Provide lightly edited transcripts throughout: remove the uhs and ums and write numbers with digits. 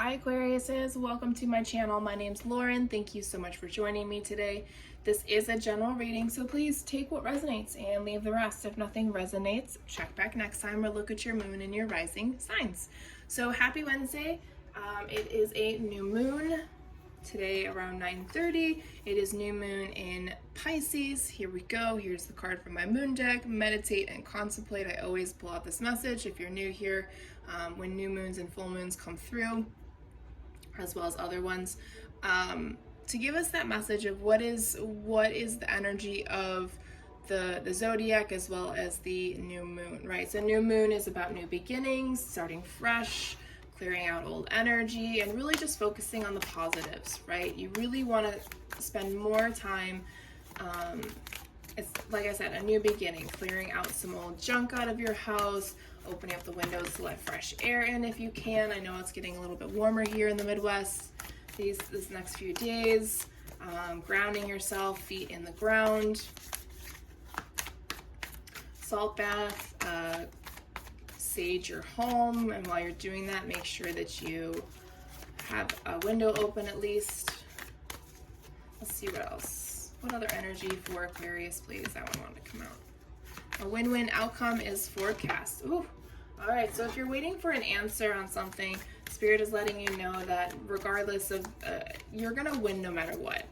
Hi Aquariuses, welcome to my channel. My name's Lauren. Thank you so much for joining me today. This is a general reading, so please take what resonates and leave the rest. If nothing resonates, check back next time or look at your moon and your rising signs. So happy Wednesday. It is a new moon today around 9:30. It is new moon in Pisces. Here we go. Here's the card from my moon deck. Meditate and contemplate. I always pull out this message if you're new here. When new moons and full moons come through, as well as other ones, to give us that message of what is the energy of the zodiac as well as the new moon, right? So new moon is about new beginnings, starting fresh, clearing out old energy, and really just focusing on the positives, right? You really want to spend more time, it's like I said, a new beginning, clearing out some old junk out of your house, opening up the windows to let fresh air in if you can. I know it's getting a little bit warmer here in the Midwest this next few days. Grounding yourself, feet in the ground. Salt bath, sage your home, and while you're doing that, make sure that you have a window open at least. Let's see what else. What other energy for Aquarius, please? That one wanted to come out. A win-win outcome is forecast. Ooh. All right, so if you're waiting for an answer on something, Spirit is letting you know that regardless of, you're gonna win no matter what.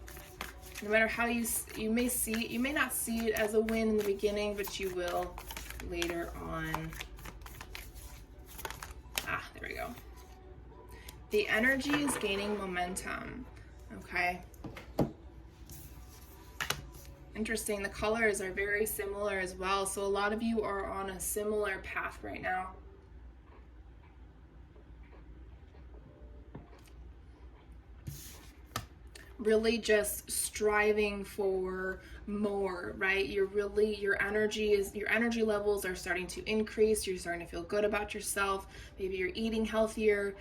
No matter how you may not see it as a win in the beginning, but you will later on. There we go. The energy is gaining momentum, okay? Interesting, the colors are very similar as well, so a lot of you are on a similar path right now. Really just striving for more, right? Your energy levels are starting to increase. You're starting to feel good about yourself. Maybe you're eating healthier,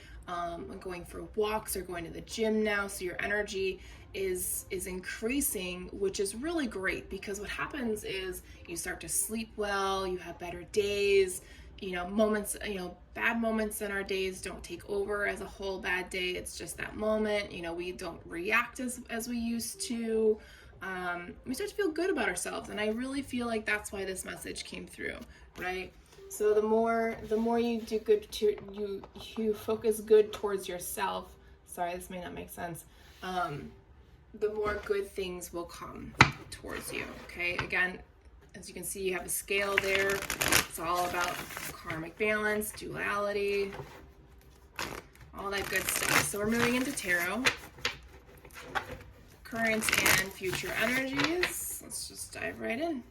going for walks or going to the gym now, so your energy is increasing, which is really great, because what happens is you start to sleep well, you have better days, bad moments in our days don't take over as a whole bad day. It's just that moment, we don't react as we used to. We start to feel good about ourselves, and I really feel like that's why this message came through, right? So the more you do good to you focus good towards yourself. Sorry, this may not make sense. The more good things will come towards you, okay? Again, as you can see, you have a scale there. It's all about karmic balance, duality, all that good stuff. So we're moving into tarot. Current and future energies. Let's just dive right in.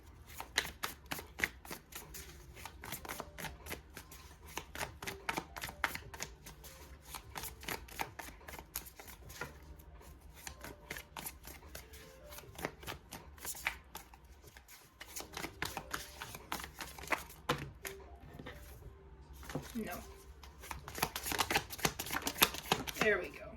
No. There we go.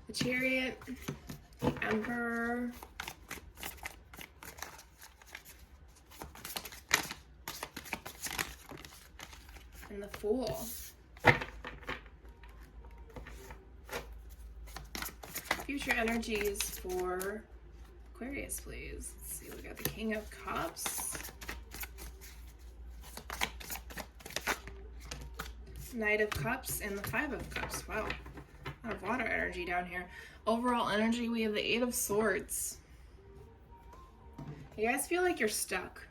The Chariot, the Emperor, and the Fool. Future energies for Aquarius, please. Let's see, we got the King of Cups, Knight of Cups, and the Five of Cups. Wow, a lot of water energy down here. Overall energy, we have the Eight of Swords. You guys feel like you're stuck.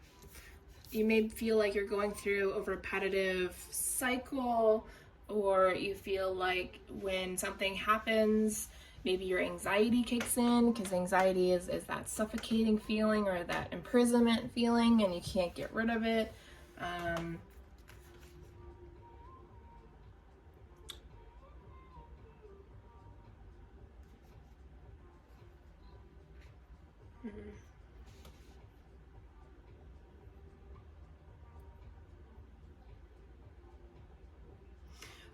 You may feel like you're going through a repetitive cycle, or you feel like when something happens, maybe your anxiety kicks in, because anxiety is that suffocating feeling or that imprisonment feeling, and you can't get rid of it.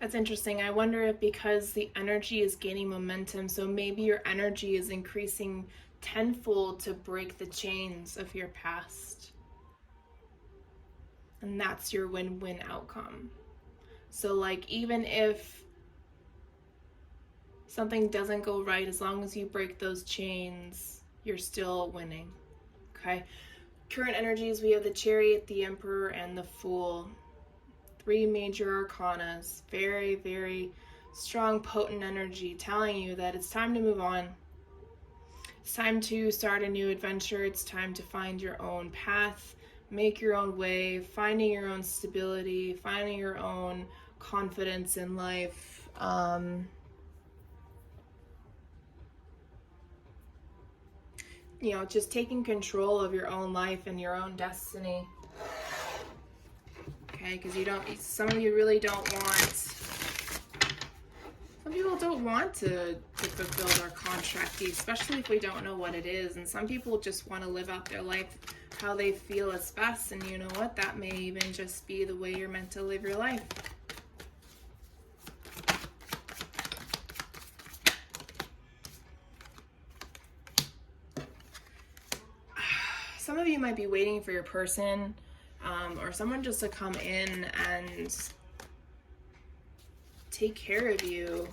That's interesting. I wonder if because the energy is gaining momentum, so maybe your energy is increasing tenfold to break the chains of your past. And that's your win-win outcome. So like, even if something doesn't go right, as long as you break those chains, you're still winning. Okay? Current energies, we have the Chariot, the Emperor, and the Fool. 3 major arcanas. Very, very strong, potent energy telling you that it's time to move on. It's time to start a new adventure. It's time to find your own path, make your own way, finding your own stability, finding your own confidence in life. You know, just taking control of your own life and your own destiny. Okay, because some of you really don't want, some people don't want to fulfill their contract, especially if we don't know what it is. And some people just want to live out their life how they feel is best. And you know what? That may even just be the way you're meant to live your life. Some of you might be waiting for your person or someone just to come in and take care of you.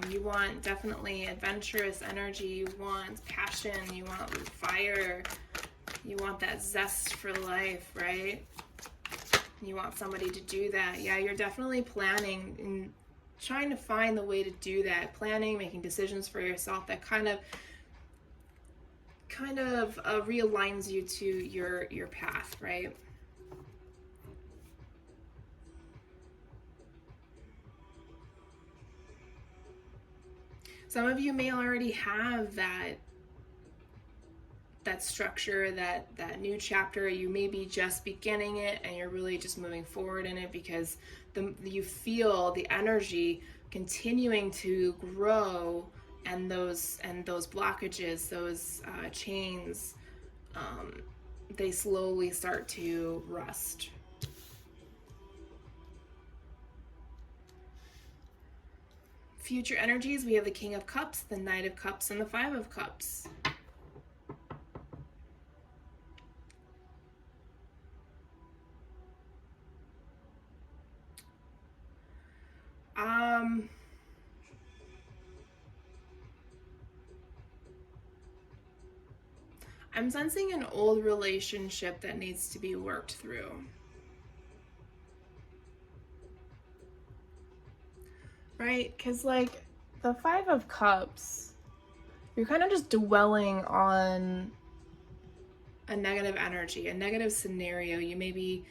You want definitely adventurous energy. You want passion. You want fire. You want that zest for life, right? You want somebody to do that. Yeah, you're definitely planning and trying to find the way to do that. Planning, making decisions for yourself that kind of realigns you to your path, right? Some of you may already have that structure, that new chapter. You may be just beginning it and you're really just moving forward in it because you feel the energy continuing to grow, and those blockages, those chains, they slowly start to rust. Future energies, we have the King of Cups, the Knight of Cups, and the Five of Cups. I'm sensing an old relationship that needs to be worked through. Right? Because like the Five of Cups, you're kind of just dwelling on a negative energy, a negative scenario. You may be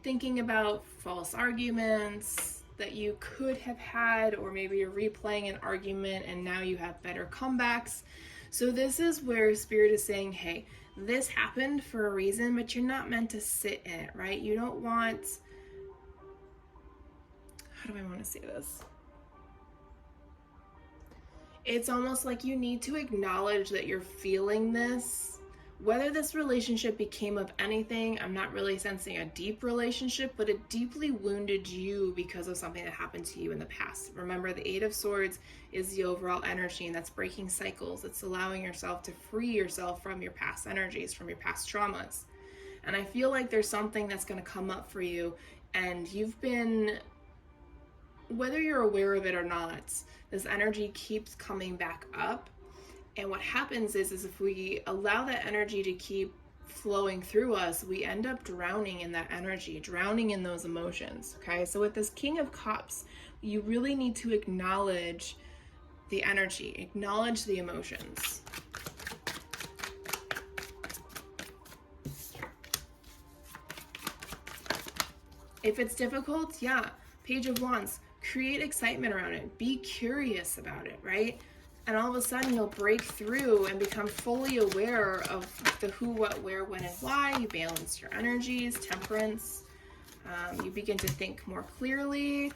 thinking about false arguments that you could have had, or maybe you're replaying an argument and now you have better comebacks. So this is where Spirit is saying, hey, this happened for a reason, but you're not meant to sit in it, right? You don't want, how do I want to say this? It's almost like you need to acknowledge that you're feeling this. Whether this relationship became of anything, I'm not really sensing a deep relationship, but it deeply wounded you because of something that happened to you in the past. Remember, the Eight of Swords is the overall energy, and that's breaking cycles. It's allowing yourself to free yourself from your past energies, from your past traumas. And I feel like there's something that's going to come up for you, and you've been, whether you're aware of it or not, this energy keeps coming back up. And what happens is if we allow that energy to keep flowing through us, we end up drowning in that energy, drowning in those emotions, okay? So with this King of Cups, you really need to acknowledge the energy, acknowledge the emotions. If it's difficult, yeah, Page of Wands, create excitement around it. Be curious about it, right? And all of a sudden you'll break through and become fully aware of the who, what, where, when, and why. You balance your energies, temperance. You begin to think more clearly.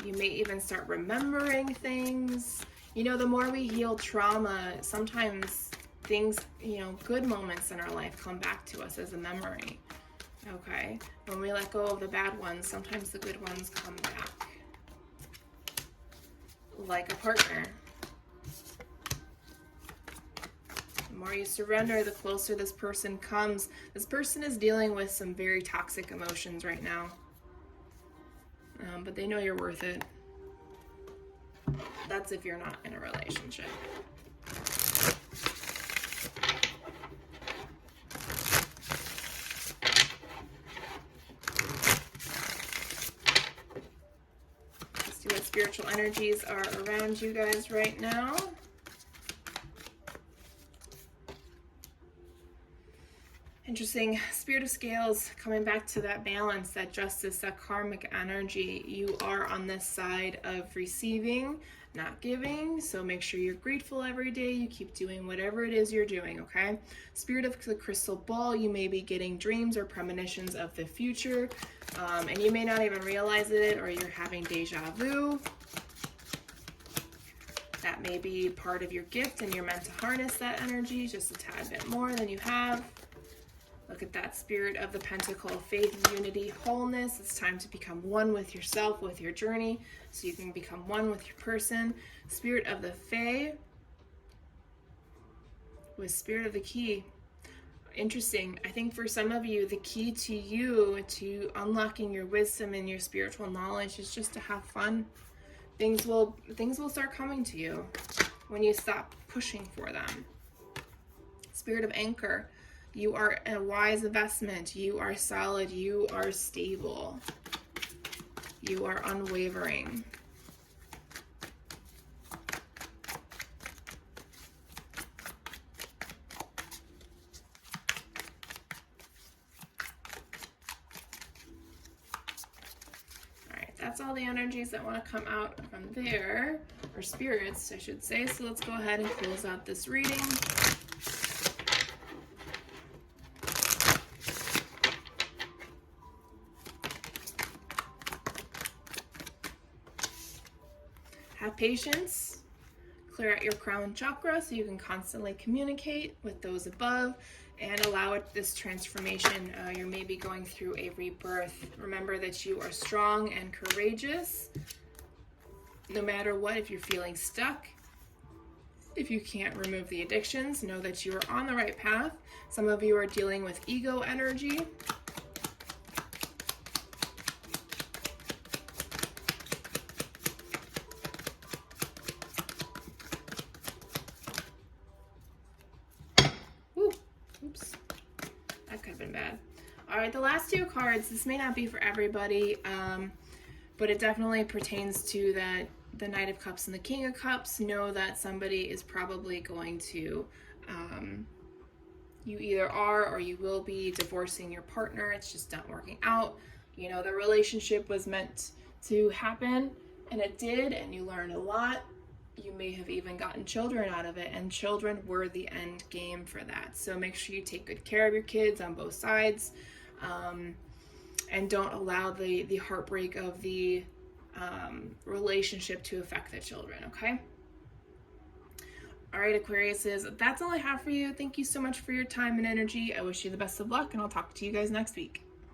You may even start remembering things. You know, the more we heal trauma, sometimes things, you know, good moments in our life come back to us as a memory. Okay? When we let go of the bad ones, sometimes the good ones come back. Like a partner. more you surrender, the closer this person comes. This person is dealing with some very toxic emotions right now. But they know you're worth it. That's if you're not in a relationship. Let's see what spiritual energies are around you guys right now. Interesting. Spirit of Scales, coming back to that balance, that justice, that karmic energy. You are on this side of receiving, not giving. So make sure you're grateful every day. You keep doing whatever it is you're doing, okay? Spirit of the Crystal Ball, you may be getting dreams or premonitions of the future. And you may not even realize it, or you're having deja vu. That may be part of your gift, and you're meant to harness that energy just a tad bit more than you have. Look at that. Spirit of the Pentacle, faith, unity, wholeness. It's time to become one with yourself, with your journey, so you can become one with your person. Spirit of the Fae with Spirit of the Key. Interesting. I think for some of you, the key to you, to unlocking your wisdom and your spiritual knowledge, is just to have fun. Things will start coming to you when you stop pushing for them. Spirit of Anchor. You are a wise investment. You are solid. You are stable. You are unwavering. All right, that's all the energies that want to come out from there, or spirits, I should say. So let's go ahead and close out this reading. Have patience, clear out your crown chakra so you can constantly communicate with those above, and allow it this transformation. You're maybe going through a rebirth. Remember that you are strong and courageous. No matter what, if you're feeling stuck, if you can't remove the addictions, know that you are on the right path. Some of you are dealing with ego energy. Oops, that could have been bad. All right, the last two cards, this may not be for everybody, but it definitely pertains to the Knight of Cups and the King of Cups. Know that somebody is probably going to, you either are or you will be divorcing your partner. It's just not working out. You know, the relationship was meant to happen, and it did, and you learned a lot. You may have even gotten children out of it, and children were the end game for that. So make sure you take good care of your kids on both sides, and don't allow the heartbreak of the relationship to affect the children, okay? All right, Aquariuses, that's all I have for you. Thank you so much for your time and energy. I wish you the best of luck, and I'll talk to you guys next week.